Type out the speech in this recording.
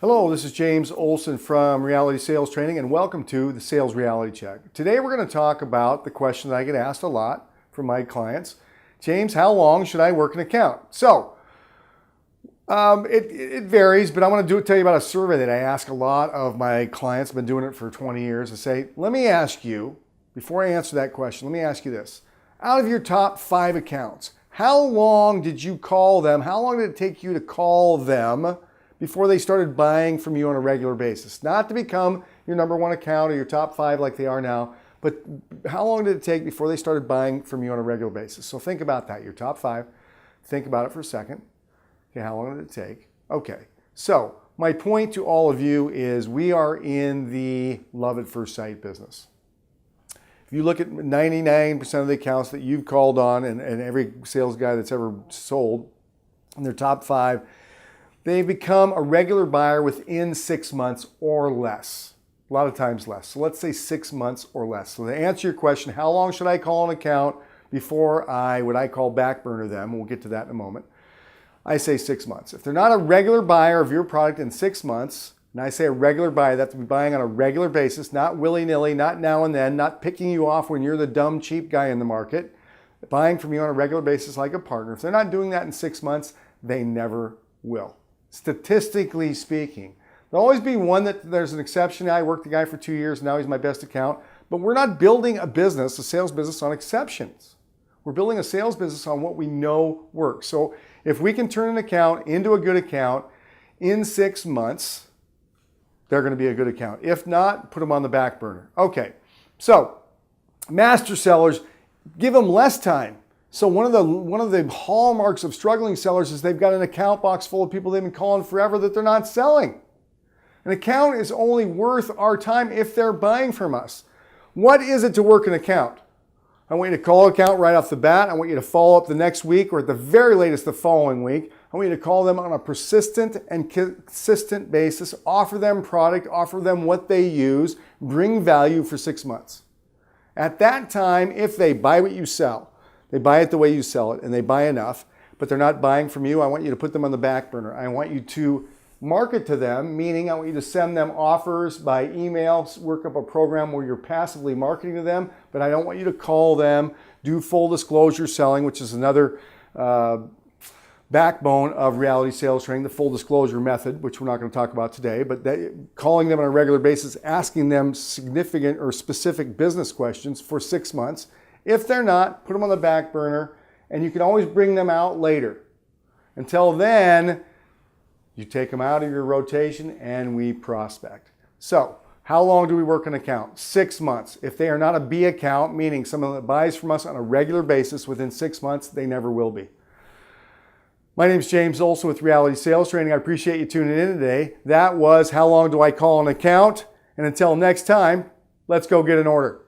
Hello, this is James Olson from Reality Sales Training, and welcome to the Sales Reality Check. Today we're going to talk about the question that I get asked a lot from my clients. James, how long should I work an account? So, it varies, but I want to tell you about a survey that I ask a lot of my clients. I've been doing it for 20 years. I say, let me ask you, before I answer that question, let me ask you this. Out of your top 5 accounts, how long did you call them? How long did it take you to call them before they started buying from you on a regular basis? Not to become your number 1 account or your top 5 like they are now, but how long did it take before they started buying from you on a regular basis? So think about that, your top 5. Think about it for a second. Okay, how long did it take? Okay, so my point to all of you is we are in the love at first sight business. If you look at 99% of the accounts that you've called on and every sales guy that's ever sold, in their top 5, they become a regular buyer within 6 months or less. A lot of times less. So let's say 6 months or less. So to answer your question, how long should I call an account before what I call backburner them? We'll get to that in a moment. I say 6 months. If they're not a regular buyer of your product in 6 months, and I say a regular buyer, they have to be buying on a regular basis, not willy-nilly, not now and then, not picking you off when you're the dumb, cheap guy in the market, buying from you on a regular basis like a partner. If they're not doing that in 6 months, they never will. Statistically speaking, there'll always be one that there's an exception. I worked the guy for 2 years, now he's my best account. But we're not building a business, a sales business, on exceptions. We're building a sales business on what we know works. So if we can turn an account into a good account in 6 months, they're going to be a good account. If not, put them on the back burner. Okay, so master sellers, give them less time. So one of the hallmarks of struggling sellers is they've got an account box full of people they've been calling forever that they're not selling. An account is only worth our time if they're buying from us. What is it to work an account? I want you to call an account right off the bat. I want you to follow up the next week or at the very latest the following week. I want you to call them on a persistent and consistent basis, offer them product, offer them what they use, bring value for 6 months. At that time, if they buy what you sell, they buy it the way you sell it, and they buy enough, but they're not buying from you, I want you to put them on the back burner. I want you to market to them, meaning I want you to send them offers by email, work up a program where you're passively marketing to them, but I don't want you to call them, do full disclosure selling, which is another backbone of reality sales training, the full disclosure method, which we're not going to talk about today, but calling them on a regular basis, asking them significant or specific business questions for 6 months. If they're not, put them on the back burner, and you can always bring them out later. Until then, you take them out of your rotation and we prospect. So, how long do we work an account? 6 months. If they are not a B account, meaning someone that buys from us on a regular basis within 6 months, they never will be. My name is James Olson with Reality Sales Training. I appreciate you tuning in today. That was how long do I call an account? And until next time, let's go get an order.